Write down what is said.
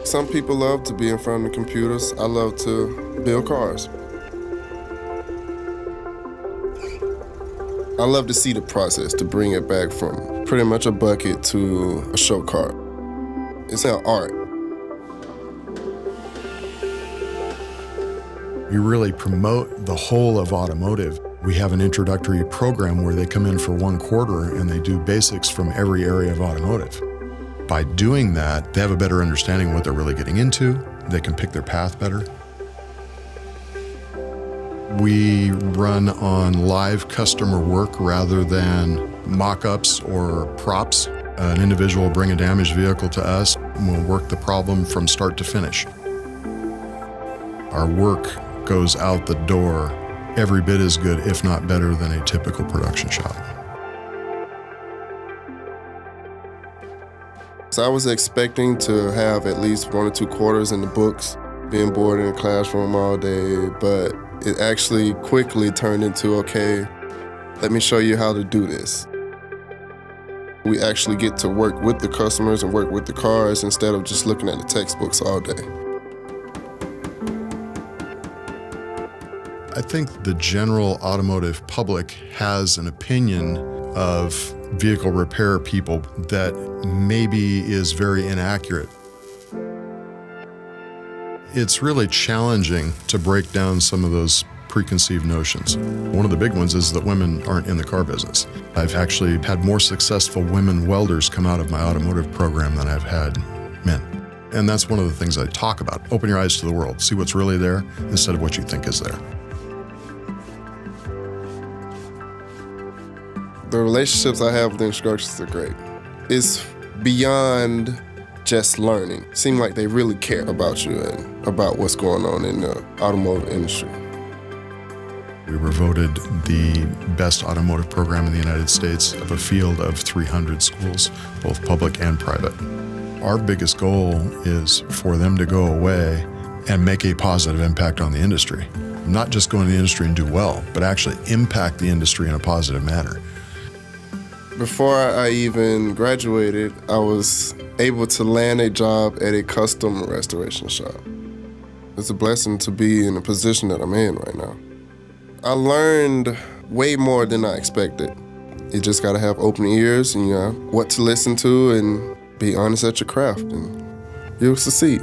Some people love to be in front of the computers. I love to build cars. I love to see the process, to bring it back from pretty much a bucket to a show car. It's an art. We really promote the whole of automotive. We have an introductory program where they come in for 1 quarter and they do basics from every area of automotive. By doing that, they have a better understanding of what they're really getting into. They can pick their path better. We run on live customer work rather than mock-ups or props. An individual will bring a damaged vehicle to us and we'll work the problem from start to finish. Our work goes out the door every bit as good, if not better, than a typical production shop. So I was expecting to have at least 1 or 2 quarters in the books, being bored in a classroom all day, but it actually quickly turned into, okay, let me show you how to do this. We actually get to work with the customers and work with the cars instead of just looking at the textbooks all day. I think the general automotive public has an opinion of vehicle repair people that maybe is very inaccurate. It's really challenging to break down some of those preconceived notions. One of the big ones is that women aren't in the car business. I've actually had more successful women welders come out of my automotive program than I've had men. And that's one of the things I talk about. Open your eyes to the world. See what's really there instead of what you think is there. The relationships I have with the instructors are great. It's beyond just learning. It seems like they really care about you and about what's going on in the automotive industry. We were voted the best automotive program in the United States of a field of 300 schools, both public and private. Our biggest goal is for them to go away and make a positive impact on the industry. Not just go into the industry and do well, but actually impact the industry in a positive manner. Before I even graduated, I was able to land a job at a custom restoration shop. It's a blessing to be in the position that I'm in right now. I learned way more than I expected. You just gotta have open ears and what to listen to and be honest at your craft and you'll succeed.